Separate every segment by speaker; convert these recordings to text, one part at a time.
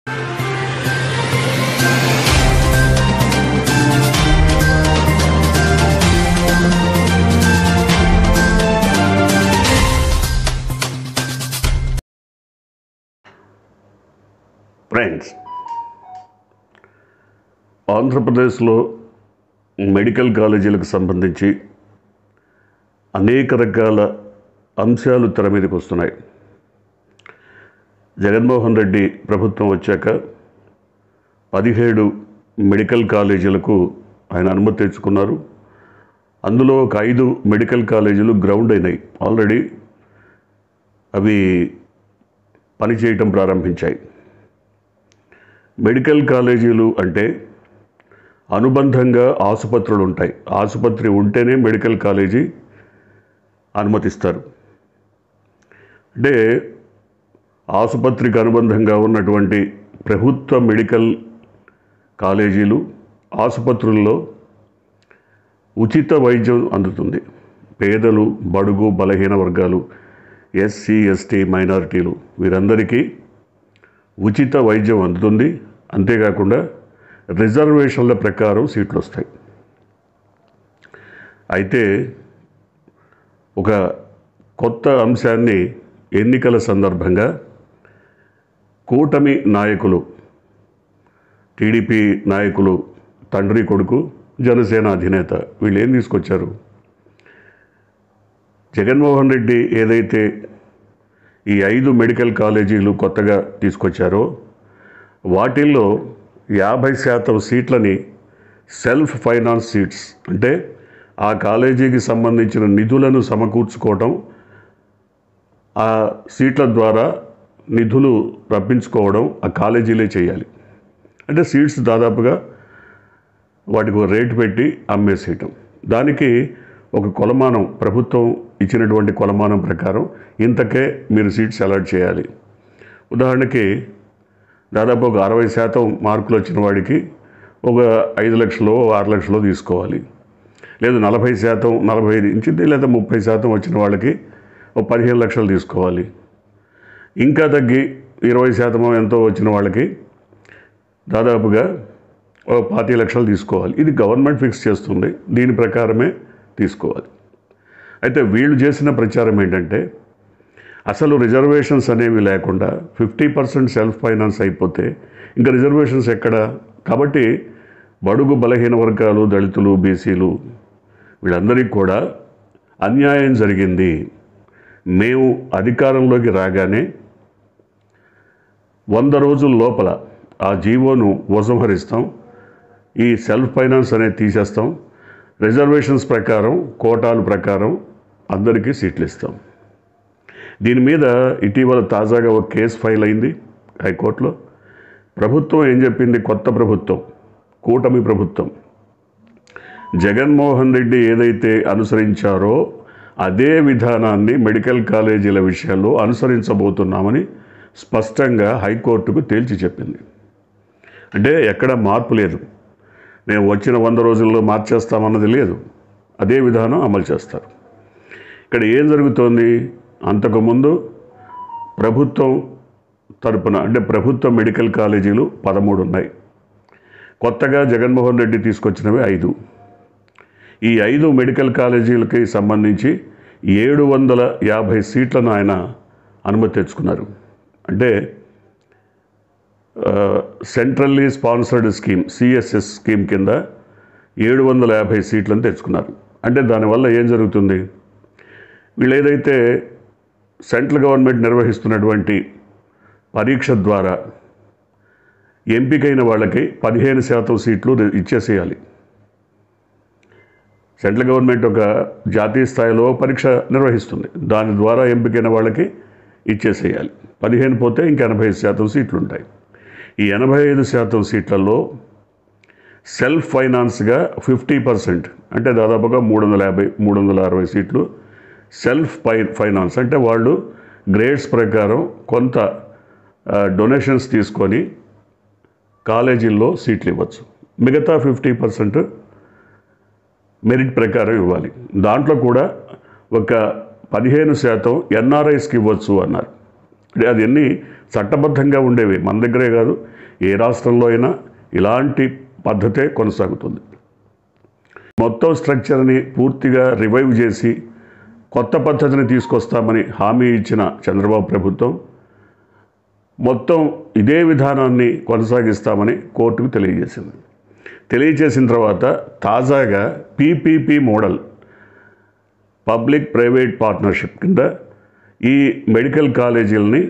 Speaker 1: Friends, ఆంధ్రప్రదేశ్లో medical కాలేజీలకు సంబంధించి అనేక రకాల అంశాలు తెర మీదకి వస్తున్నాయి. జగన్మోహన్ రెడ్డి ప్రభుత్వం వచ్చాక 17 మెడికల్ కాలేజీలకు ఆయన అనుమతి తెచ్చుకున్నారు. అందులో ఒక 5 మెడికల్ కాలేజీలు గ్రౌండ్ అయినాయి, ఆల్రెడీ అవి పనిచేయటం ప్రారంభించాయి. మెడికల్ కాలేజీలు అంటే అనుబంధంగా ఆసుపత్రులు ఉంటాయి. ఆసుపత్రి ఉంటేనే మెడికల్ కాలేజీ అనుమతిస్తారు. అంటే ఆసుపత్రికి అనుబంధంగా ఉన్నటువంటి ప్రభుత్వ మెడికల్ కాలేజీలు, ఆసుపత్రుల్లో ఉచిత వైద్యం అందుతుంది. పేదలు, బడుగు, బలహీన వర్గాలు, ఎస్సీ, ఎస్టీ, మైనారిటీలు వీరందరికీ ఉచిత వైద్యం అందుతుంది. అంతేకాకుండా రిజర్వేషన్ల ప్రకారం సీట్లు వస్తాయి. అయితే ఒక కొత్త అంశాన్ని ఎన్నికల సందర్భంగా కూటమి నాయకులు, టీడీపీ నాయకులు, తండ్రి కొడుకు, జనసేన అధినేత వీళ్ళు ఏం తీసుకొచ్చారు? జగన్మోహన్ రెడ్డి ఏదైతే ఈ 5 మెడికల్ కాలేజీలు కొత్తగా తీసుకొచ్చారో వాటిల్లో 50% సీట్లని సెల్ఫ్ ఫైనాన్స్ సీట్స్, అంటే ఆ కాలేజీకి సంబంధించిన నిధులను సమకూర్చుకోవడం, ఆ సీట్ల ద్వారా నిధులు రప్పించుకోవడం ఆ కాలేజీలే చేయాలి. అంటే సీట్స్ దాదాపుగా వాటికి ఒక రేటు పెట్టి అమ్మేసేయటం. దానికి ఒక కొలమానం, ప్రభుత్వం ఇచ్చినటువంటి కొలమానం ప్రకారం ఇంతకే మీరు సీట్స్ అలాట్ చేయాలి. ఉదాహరణకి దాదాపు ఒక 60% మార్కులు వచ్చిన వాడికి ఒక 5 లక్షలు 6 లక్షలు తీసుకోవాలి. లేదు 40%, 45 నుంచి లేదా 30% వచ్చిన వాళ్ళకి ఒక 15 లక్షలు తీసుకోవాలి. ఇంకా తగ్గి 20% ఎంతో వచ్చిన వాళ్ళకి దాదాపుగా ఒక 25 లక్షలు తీసుకోవాలి. ఇది గవర్నమెంట్ ఫిక్స్ చేస్తుంది, దీని ప్రకారమే తీసుకోవాలి. అయితే వీళ్ళు చేసిన ప్రచారం ఏంటంటే అసలు రిజర్వేషన్స్ అనేవి లేకుండా 50% సెల్ఫ్ ఫైనాన్స్ అయిపోతే ఇంకా రిజర్వేషన్స్ ఎక్కడ? కాబట్టి బడుగు, బలహీన వర్గాలు, దళితులు, బీసీలు వీళ్ళందరికీ కూడా అన్యాయం జరిగింది. మేము అధికారంలోకి రాగానే 100 రోజుల లోపల ఆ జీవోను ఉపసంహరిస్తాం, ఈ సెల్ఫ్ ఫైనాన్స్ అనేది తీసేస్తాం, రిజర్వేషన్స్ ప్రకారం, కోటాల ప్రకారం అందరికీ సీట్లు ఇస్తాం. దీని మీద ఇటీవల తాజాగా ఒక కేసు ఫైల్ అయింది హైకోర్టులో. ప్రభుత్వం ఏం చెప్పింది? కొత్త ప్రభుత్వం, కూటమి ప్రభుత్వం, జగన్మోహన్ రెడ్డి ఏదైతే అనుసరించారో అదే విధానాన్ని మెడికల్ కాలేజీల విషయాల్లో అనుసరించబోతున్నామని స్పష్టంగా హైకోర్టుకు తేల్చి చెప్పింది. అంటే ఎక్కడ మార్పు లేదు, మేము వచ్చిన 100 రోజుల్లో మార్చేస్తామన్నది లేదు, అదే విధానం అమలు చేస్తారు. ఇక్కడ ఏం జరుగుతోంది? అంతకుముందు ప్రభుత్వం తరపున, అంటే ప్రభుత్వ మెడికల్ కాలేజీలు 13 ఉన్నాయి. కొత్తగా జగన్మోహన్ రెడ్డి తీసుకొచ్చినవి 5. ఈ 5 మెడికల్ కాలేజీలకి సంబంధించి 750 సీట్లను ఆయన అనుమతి తెచ్చుకున్నారు. అంటే centrally sponsored scheme, CSS scheme కింద 750 సీట్లను తెచ్చుకున్నారు. అంటే దానివల్ల ఏం జరుగుతుంది? వీళ్ళు ఏదైతే సెంట్రల్ గవర్నమెంట్ నిర్వహిస్తున్నటువంటి పరీక్ష ద్వారా ఎంపికైన వాళ్ళకి 15% సీట్లు ఇచ్చేసేయాలి. సెంట్రల్ గవర్నమెంట్ ఒక జాతీయ స్థాయిలో పరీక్ష నిర్వహిస్తుంది, దాని ద్వారా ఎంపికైన వాళ్ళకి ఇచ్చేసేయాలి. 15 పోతే ఇంకా 85% సీట్లు ఉంటాయి. ఈ 85% సీట్లలో సెల్ఫ్ ఫైనాన్స్గా 50%, అంటే దాదాపుగా 350, 360 సీట్లు సెల్ఫ్ ఫైనాన్స్, అంటే వాళ్ళు గ్రేడ్స్ ప్రకారం కొంత డొనేషన్స్ తీసుకొని కాలేజీల్లో సీట్లు ఇవ్వచ్చు. మిగతా 50% మెరిట్ ప్రకారం ఇవ్వాలి. దాంట్లో కూడా ఒక 15% ఎన్ఆర్ఐస్కి ఇవ్వచ్చు అన్నారు. అంటే అది అన్నీ చట్టబద్ధంగా ఉండేవి. మన దగ్గరే కాదు, ఏ రాష్ట్రంలో అయినా ఇలాంటి పద్ధతే కొనసాగుతుంది. మొత్తం స్ట్రక్చర్ని పూర్తిగా రివైవ్ చేసి కొత్త పద్ధతిని తీసుకొస్తామని హామీ ఇచ్చిన చంద్రబాబు ప్రభుత్వం మొత్తం ఇదే విధానాన్ని కొనసాగిస్తామని కోర్టుకు తెలియజేసింది. తెలియజేసిన తర్వాత తాజాగా PPP model, public private partnership కింద ఈ మెడికల్ కాలేజీలని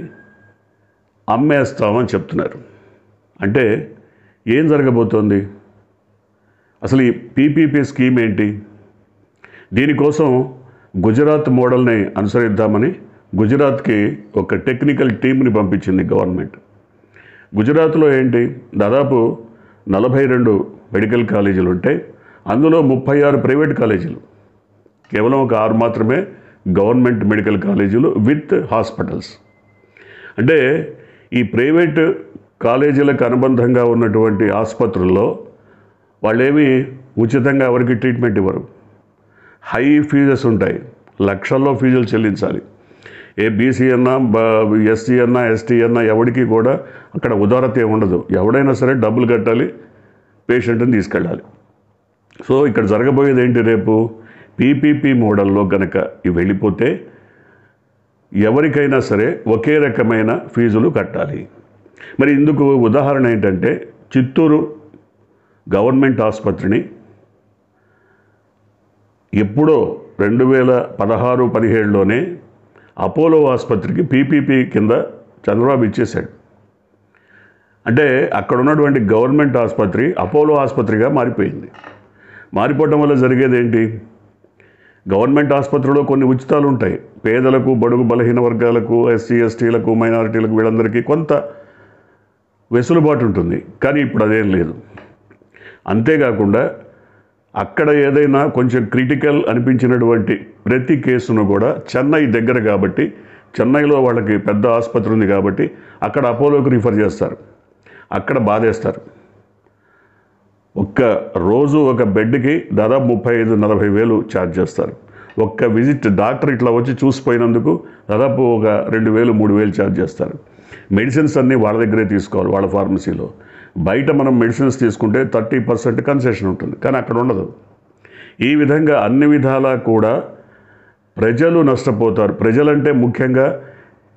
Speaker 1: అమ్మేస్తామని చెప్తున్నారు. అంటే ఏం జరగబోతోంది? అసలు ఈ పీపీపీ స్కీమ్ ఏంటి? దీనికోసం గుజరాత్ మోడల్ని అనుసరిద్దామని గుజరాత్కి ఒక టెక్నికల్ టీంని పంపించింది గవర్నమెంట్. గుజరాత్లో ఏంటి, దాదాపు 42 మెడికల్ కాలేజీలు ఉంటాయి. అందులో 36 ప్రైవేట్ కాలేజీలు, కేవలం ఒక 6 మాత్రమే గవర్నమెంట్ మెడికల్ కాలేజీలు విత్ హాస్పిటల్స్. అంటే ఈ ప్రైవేట్ కాలేజీలకు అనుబంధంగా ఉన్నటువంటి ఆసుపత్రుల్లో వాళ్ళేమీ ఉచితంగా ఎవరికి ట్రీట్మెంట్ ఇవ్వరు. హై ఫీజెస్ ఉంటాయి, లక్షల్లో ఫీజులు చెల్లించాలి. ఏ బీసీ అన్నా, ఎస్సీ అన్నా, ఎస్టీ అన్నా ఎవరికి కూడా అక్కడ ఉదారత ఉండదు. ఎవడైనా సరే డబ్బులు కట్టాలి, పేషెంట్ని తీసుకెళ్ళాలి. సో ఇక్కడ జరగబోయేది ఏంటి? రేపు పీపీపీ మోడల్లో కనుక ఇవి వెళ్ళిపోతే ఎవరికైనా సరే ఒకే రకమైన ఫీజులు కట్టాలి. మరి ఇందుకు ఉదాహరణ ఏంటంటే, చిత్తూరు గవర్నమెంట్ ఆసుపత్రిని ఎప్పుడో 2016-17లోనే అపోలో ఆసుపత్రికి పీపీపీ కింద చంద్రబాబు ఇచ్చేశాడు. అంటే అక్కడ ఉన్నటువంటి గవర్నమెంట్ ఆసుపత్రి అపోలో ఆసుపత్రిగా మారిపోయింది. మారిపోవటం వల్ల జరిగేది ఏంటి? గవర్నమెంట్ ఆసుపత్రిలో కొన్ని ఉచితాలు ఉంటాయి. పేదలకు, బడుగు బలహీన వర్గాలకు, ఎస్సీ ఎస్టీలకు, మైనారిటీలకు, వీళ్ళందరికీ కొంత వెసులుబాటు ఉంటుంది. కానీ ఇప్పుడు అదేం లేదు. అంతేకాకుండా అక్కడ ఏదైనా కొంచెం క్రిటికల్ అనిపించినటువంటి ప్రతి కేసును కూడా చెన్నై దగ్గర కాబట్టి, చెన్నైలో వాళ్ళకి పెద్ద ఆసుపత్రి ఉంది కాబట్టి అక్కడ అపోలోకి రిఫర్ చేస్తారు, అక్కడ బాధేస్తారు. ఒక్క రోజు ఒక బెడ్కి దాదాపు 35-40 వేలు ఛార్జ్ చేస్తారు. ఒక్క విజిట్ డాక్టర్ ఇట్లా వచ్చి చూసిపోయినందుకు దాదాపు ఒక 2,000-3,000 ఛార్జ్ చేస్తారు. మెడిసిన్స్ అన్నీ వాళ్ళ దగ్గరే తీసుకోవాలి, వాళ్ళ ఫార్మసీలో. బయట మనం మెడిసిన్స్ తీసుకుంటే 30% కన్సెషన్ ఉంటుంది, కానీ అక్కడ ఉండదు. ఈ విధంగా అన్ని విధాలా కూడా ప్రజలు నష్టపోతారు. ప్రజలంటే ముఖ్యంగా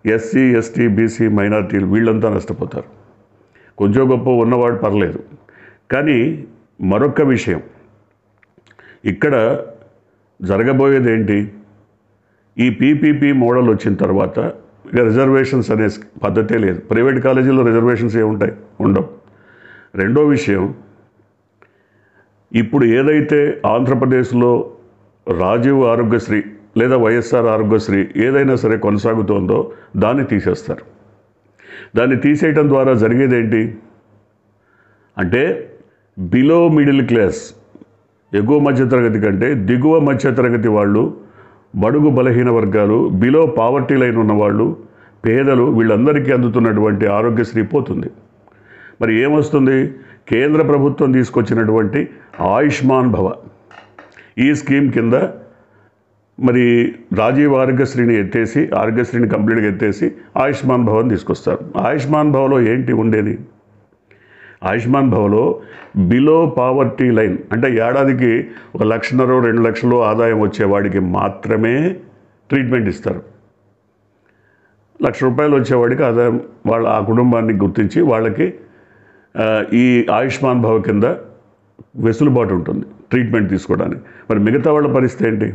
Speaker 1: ఎస్సీ, ఎస్టీ, బీసీ, మైనారిటీలు, వీళ్ళంతా నష్టపోతారు. కొంచెం గొప్ప ఉన్నవాడు పర్లేదు. కానీ మరొక విషయం, ఇక్కడ జరగబోయేది ఏంటి? ఈ పీపీపీ మోడల్ వచ్చిన తర్వాత ఇక రిజర్వేషన్స్ అనే పద్ధతే లేదు. ప్రైవేట్ కాలేజీలో రిజర్వేషన్స్ ఏముంటాయి? ఉండవు. రెండో విషయం, ఇప్పుడు ఏదైతే ఆంధ్రప్రదేశ్లో రాజీవ్ ఆరోగ్యశ్రీ లేదా వైఎస్ఆర్ ఆరోగ్యశ్రీ ఏదైనా సరే కొనసాగుతోందో దాన్ని తీసేస్తారు. దాన్ని తీసేయటం ద్వారా జరిగేది ఏంటి అంటే, బిలో మిడిల్ క్లాస్, ఎగువ మధ్యతరగతి కంటే దిగువ మధ్యతరగతి వాళ్ళు, బడుగు బలహీన వర్గాలు, బిలో పావర్టీ లైన్ ఉన్నవాళ్ళు, పేదలు, వీళ్ళందరికీ అందుతున్నటువంటి ఆరోగ్యశ్రీ పోతుంది. మరి ఏమొస్తుంది? కేంద్ర ప్రభుత్వం తీసుకొచ్చినటువంటి ఆయుష్మాన్ భవ ఈ స్కీమ్ కింద మరి రాజీవ్ ఆరోగ్యశ్రీని ఎత్తేసి, ఆరోగ్యశ్రీని కంప్లీట్గా ఎత్తేసి ఆయుష్మాన్ భవన్ తీసుకొస్తారు. ఆయుష్మాన్ భవలో ఏంటి ఉండేది? ఆయుష్మాన్ భవలో బిలో పావర్టీ లైన్ అంటే ఏడాదికి 1,50,000-2 లక్షలు ఆదాయం వచ్చేవాడికి మాత్రమే ట్రీట్మెంట్ ఇస్తారు. ₹1,00,000 వచ్చేవాడికి ఆదాయం, వాళ్ళ ఆ కుటుంబాన్ని గుర్తించి వాళ్ళకి ఈ ఆయుష్మాన్ భవ కింద వెసులుబాటు ఉంటుంది ట్రీట్మెంట్ తీసుకోవడానికి. మరి మిగతా వాళ్ళ పరిస్థితి ఏంటి?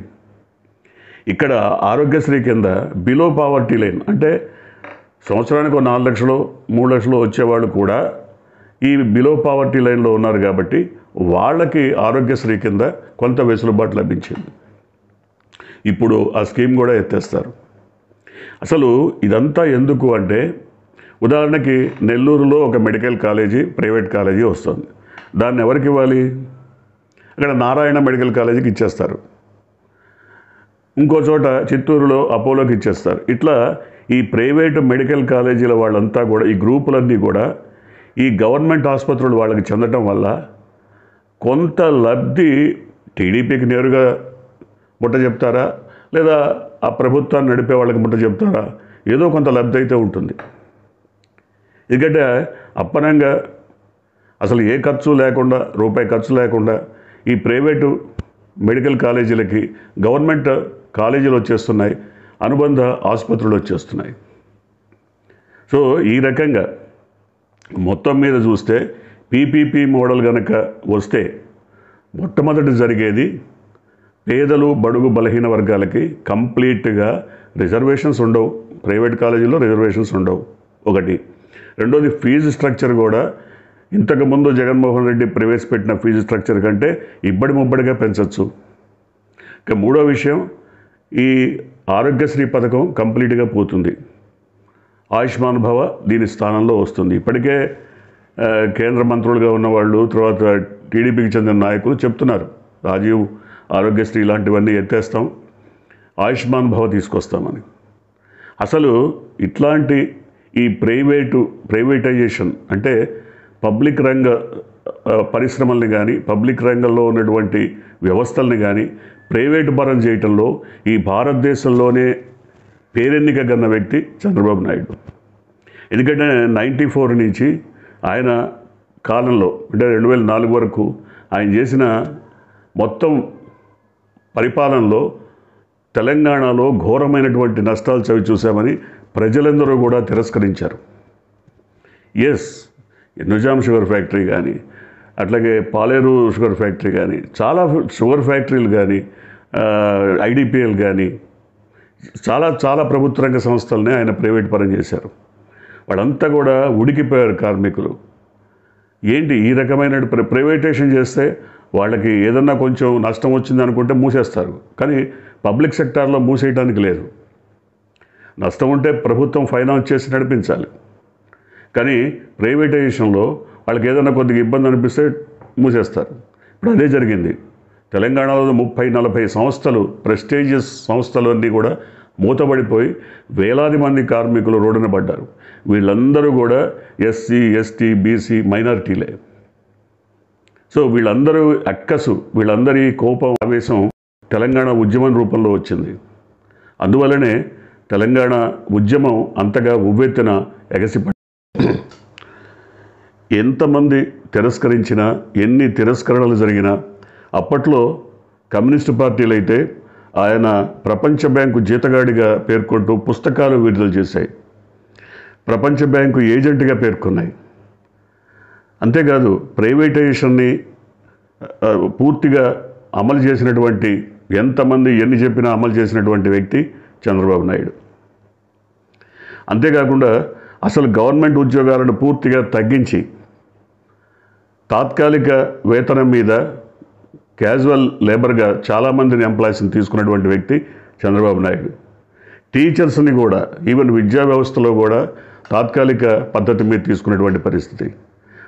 Speaker 1: ఇక్కడ ఆరోగ్యశ్రీ కింద బిలో పావర్టీ లైన్ అంటే సంవత్సరానికి 4 లక్షలు 3 లక్షలు వచ్చేవాళ్ళు కూడా ఈ బిలో పావర్టీ లైన్లో ఉన్నారు కాబట్టి వాళ్ళకి ఆరోగ్యశ్రీ కింద కొంత వెసులుబాటు లభించింది. ఇప్పుడు ఆ స్కీమ్ కూడా ఎత్తేస్తారు. అసలు ఇదంతా ఎందుకు అంటే, ఉదాహరణకి నెల్లూరులో ఒక మెడికల్ కాలేజీ, ప్రైవేట్ కాలేజీ వస్తుంది. దాన్ని ఎవరికి ఇవ్వాలి? అక్కడ నారాయణ మెడికల్ కాలేజీకి ఇచ్చేస్తారు. ఇంకో చోట చిత్తూరులో అపోలోకి ఇచ్చేస్తారు. ఇట్లా ఈ ప్రైవేటు మెడికల్ కాలేజీల వాళ్ళంతా కూడా, ఈ గ్రూపులన్నీ కూడా ఈ గవర్నమెంట్ ఆసుపత్రులు వాళ్ళకి చెందటం వల్ల కొంత లబ్ధి టీడీపీకి నేరుగా ముట్ట చెప్తారా, లేదా ఆ ప్రభుత్వాన్ని నడిపే వాళ్ళకి ముట్ట చెప్తారా? ఏదో కొంత లబ్ధి అయితే ఉంటుంది. ఎందుకంటే అప్పనంగా అసలు ఏ ఖర్చు లేకుండా, రూపాయి ఖర్చు లేకుండా ఈ ప్రైవేటు మెడికల్ కాలేజీలకి గవర్నమెంట్ కాలేజీలు వచ్చేస్తున్నాయి, అనుబంధ ఆసుపత్రులు వచ్చేస్తున్నాయి. సో ఈ రకంగా మొత్తం మీద చూస్తే పీపీపీ మోడల్ కనుక వస్తే మొట్టమొదటి జరిగేది పేదలు, బడుగు, బలహీన వర్గాలకి కంప్లీట్గా రిజర్వేషన్స్ ఉండవు. ప్రైవేట్ కాలేజీలో రిజర్వేషన్స్ ఉండవు ఒకటి. రెండోది ఫీజు స్ట్రక్చర్ కూడా ఇంతకుముందు జగన్మోహన్ రెడ్డి ప్రవేశపెట్టిన ఫీజు స్ట్రక్చర్ కంటే ఇబ్బడి ముబ్బడిగా పెంచవచ్చు. ఇక మూడో విషయం, ఈ ఆరోగ్యశ్రీ పథకం కంప్లీట్గా పోతుంది. ఆయుష్మాన్ భవ దీని స్థానంలో వస్తుంది. ఇప్పటికే కేంద్ర మంత్రులుగా ఉన్నవాళ్ళు, తర్వాత టీడీపీకి చెందిన నాయకులు చెప్తున్నారు, రాజీవ్ ఆరోగ్యశ్రీ ఇలాంటివన్నీ ఎత్తేస్తాం, ఆయుష్మాన్ భవ తీసుకొస్తామని. అసలు ఇట్లాంటి ఈ ప్రైవేటైజేషన్ అంటే పబ్లిక్ రంగ పరిశ్రమల్ని కానీ, పబ్లిక్ రంగంలో ఉన్నటువంటి వ్యవస్థల్ని కానీ ప్రైవేటు పరం చేయటంలో ఈ భారతదేశంలోనే పేరెన్నిక గన్న వ్యక్తి చంద్రబాబు నాయుడు. ఎందుకంటే 94 నుంచి ఆయన కాలంలో అంటే 2004 వరకు ఆయన చేసిన మొత్తం పరిపాలనలో తెలంగాణలో ఘోరమైనటువంటి నష్టాలు చవి చూసామని ప్రజలందరూ కూడా తిరస్కరించారు. ఎస్, నిజాం షుగర్ ఫ్యాక్టరీ కానీ, అట్లాగే పాలేరు షుగర్ ఫ్యాక్టరీ కానీ, చాలా షుగర్ ఫ్యాక్టరీలు కానీ, ఐడిపిఎల్ కానీ, చాలా ప్రభుత్వ రంగ సంస్థలనే ఆయన ప్రైవేట్ పరం చేశారు. వాళ్ళంతా కూడా ఉడికిపోయారు కార్మికులు. ఏంటి ఈ రకమైన ప్రైవేటైజేషన్ చేస్తే వాళ్ళకి ఏదన్నా కొంచెం నష్టం వచ్చింది అనుకుంటే మూసేస్తారు, కానీ పబ్లిక్ సెక్టార్లో మూసేయడానికి లేదు. నష్టం ఉంటే ప్రభుత్వం ఫైనాన్స్ చేసి నడిపించాలి, కానీ ప్రైవేటైజేషన్లో వాళ్ళకి ఏదైనా కొద్దిగా ఇబ్బంది అనిపిస్తే మూసేస్తారు. ఇప్పుడు అదే జరిగింది. తెలంగాణలో 30-40 సంస్థలు, ప్రెస్టీజియస్ సంస్థలు అన్నీ కూడా మూతబడిపోయి వేలాది మంది కార్మికులు రోడ్డున పడ్డారు. వీళ్ళందరూ కూడా ఎస్సీ, ఎస్టీ, బీసీ మైనారిటీలే. సో వీళ్ళందరూ అక్కసు, వీళ్ళందరి కోపం, ఆవేశం తెలంగాణ ఉద్యమం రూపంలో వచ్చింది. అందువల్లనే తెలంగాణ ఉద్యమం అంతగా ఉవ్వెత్తున ఎగసిపడి ఎంతమంది తిరస్కరించినా, ఎన్ని తిరస్కరణలు జరిగినా, అప్పట్లో కమ్యూనిస్టు పార్టీలు అయితే ఆయన ప్రపంచ బ్యాంకు జీతగాడిగా పేర్కొంటూ పుస్తకాలు విడుదల చేశాయి, ప్రపంచ బ్యాంకు ఏజెంట్గా పేర్కొన్నాయి. అంతేకాదు ప్రైవేటైజేషన్ని పూర్తిగా అమలు చేసినటువంటి, ఎంతమంది ఎన్ని చెప్పినా అమలు చేసినటువంటి వ్యక్తి చంద్రబాబు నాయుడు. అంతేకాకుండా అసలు గవర్నమెంట్ ఉద్యోగాలను పూర్తిగా తగ్గించి తాత్కాలిక వేతనం మీద క్యాజువల్ లేబర్గా చాలామందిని ఎంప్లాయీస్ని తీసుకున్నటువంటి వ్యక్తి చంద్రబాబు నాయుడు. టీచర్స్ని కూడా, ఈవెన్ విద్యా వ్యవస్థలో కూడా తాత్కాలిక పద్ధతి మీద తీసుకున్నటువంటి పరిస్థితి.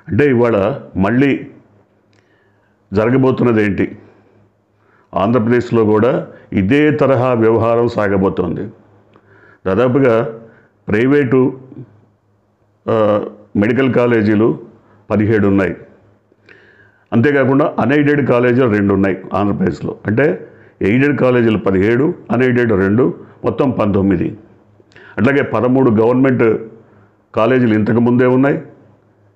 Speaker 1: అంటే ఇవాళ మళ్ళీ జరగబోతున్నది ఏంటి? ఆంధ్రప్రదేశ్లో కూడా ఇదే తరహా వ్యవహారం సాగబోతోంది. దాదాపుగా ప్రైవేటు మెడికల్ కాలేజీలు 17 ఉన్నాయి. అంతేకాకుండా అన్ఎయిడెడ్ కాలేజీలు 2 ఉన్నాయి ఆంధ్రప్రదేశ్లో. అంటే ఎయిడెడ్ కాలేజీలు 17, అన్ఎయిడెడ్ 2, మొత్తం 19. అట్లాగే 13 గవర్నమెంట్ కాలేజీలు ఇంతకుముందే ఉన్నాయి.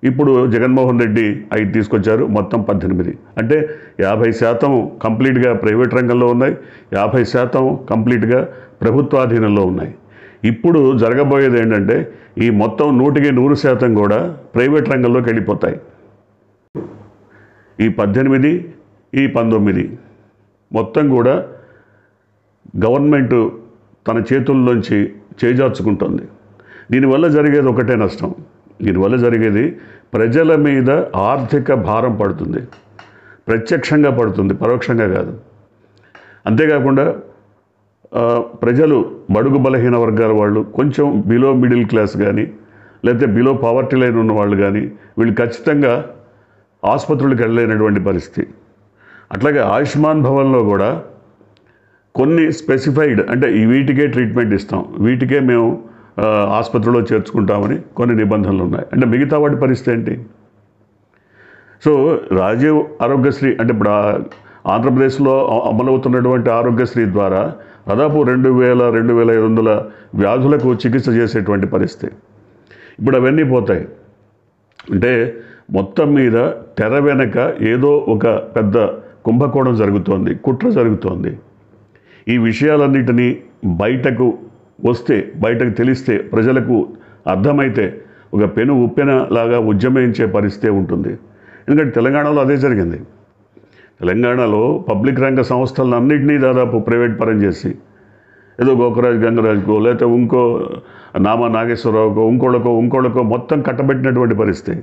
Speaker 1: ఇప్పుడు జగన్మోహన్ రెడ్డి 5 తీసుకొచ్చారు, మొత్తం 18. అంటే 50% కంప్లీట్గా ప్రైవేట్ రంగంలో ఉన్నాయి, 50% కంప్లీట్గా ప్రభుత్వాధీనంలో ఉన్నాయి. ఇప్పుడు జరగబోయేది ఏంటంటే ఈ మొత్తం 100% కూడా ప్రైవేట్ రంగంలోకి వెళ్ళిపోతాయి. ఈ 18, ఈ 19 మొత్తం కూడా గవర్నమెంట్ తన చేతుల్లోంచి చేజార్చుకుంటుంది. దీనివల్ల జరిగేది ఒకటే నష్టం. దీనివల్ల జరిగేది ప్రజల మీద ఆర్థిక భారం పడుతుంది, ప్రత్యక్షంగా పడుతుంది, పరోక్షంగా కాదు. అంతేకాకుండా ప్రజలు, బడుగు బలహీన వర్గాల వాళ్ళు, కొంచెం బిలో మిడిల్ క్లాస్ కానీ, లేకపోతే బిలో పావర్టీ లైన్ ఉన్న వాళ్ళు కానీ, వీళ్ళు ఖచ్చితంగా ఆసుపత్రులకు వెళ్ళలేనటువంటి పరిస్థితి. అట్లాగే ఆయుష్మాన్ భవన్లో కూడా కొన్ని స్పెసిఫైడ్, అంటే వీటికే ట్రీట్మెంట్ ఇస్తాం, వీటికే మేము ఆసుపత్రిలో చేర్చుకుంటామని కొన్ని నిబంధనలు ఉన్నాయి. అంటే మిగతా వాటి పరిస్థితి ఏంటి? సో రాజీవ్ ఆరోగ్యశ్రీ అంటే ఇప్పుడు ఆంధ్రప్రదేశ్లో అమలవుతున్నటువంటి ఆరోగ్యశ్రీ ద్వారా దాదాపు 2,000-2,500 వ్యాధులకు చికిత్స చేసేటువంటి పరిస్థితి. ఇప్పుడు అవన్నీ పోతాయి. అంటే మొత్తం మీద తెర వెనక ఏదో ఒక పెద్ద కుంభకోణం జరుగుతోంది, కుట్ర జరుగుతోంది. ఈ విషయాలన్నిటినీ బయటకు వస్తే, బయటకు తెలిస్తే, ప్రజలకు అర్థమైతే ఒక పెను ఉప్పెన లాగా ఉద్యమించే పరిస్థితి ఉంటుంది. ఎందుకంటే తెలంగాణలో అదే జరిగింది. తెలంగాణలో పబ్లిక్ రంగ సంస్థలన్నింటినీ దాదాపు ప్రైవేట్ పరం చేసి ఏదో గోకరాజ్ గంగరాజ్కో లేకపోతే ఇంకో నామా నాగేశ్వరరావుకో ఇంకోళ్ళకో మొత్తం కట్టబెట్టినటువంటి పరిస్థితి.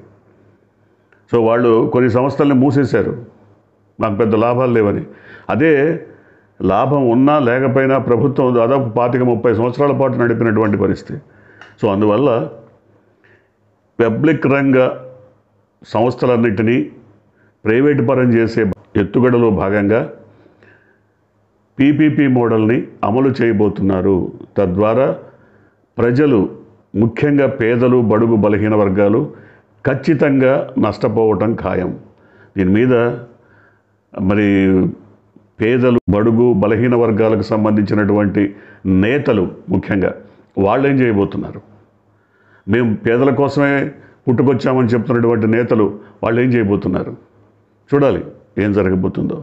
Speaker 1: సో వాళ్ళు కొన్ని సంస్థల్ని మూసేశారు, మాకు పెద్ద లాభాలు లేవని. అదే లాభం ఉన్నా లేకపోయినా ప్రభుత్వం దాదాపు 25-30 సంవత్సరాల పాటు నడిపినటువంటి పరిస్థితి. సో అందువల్ల పబ్లిక్ రంగ సంస్థలన్నింటినీ ప్రైవేటు పరం చేసే ఎత్తుగడలో భాగంగా పీపీపీ మోడల్ని అమలు చేయబోతున్నారు. తద్వారా ప్రజలు, ముఖ్యంగా పేదలు, బడుగు బలహీన వర్గాలు ఖచ్చితంగా నష్టపోవటం ఖాయం. దీని మీద మరి పేదలు, బడుగు బలహీన వర్గాలకు సంబంధించినటువంటి నేతలు ముఖ్యంగా వాళ్ళు ఏం చేయబోతున్నారు? మేము పేదల కోసమే పుట్టుకొచ్చామని చెప్తున్నటువంటి నేతలు వాళ్ళు ఏం చేయబోతున్నారు? చూడాలి ఏం జరగబోతుందో.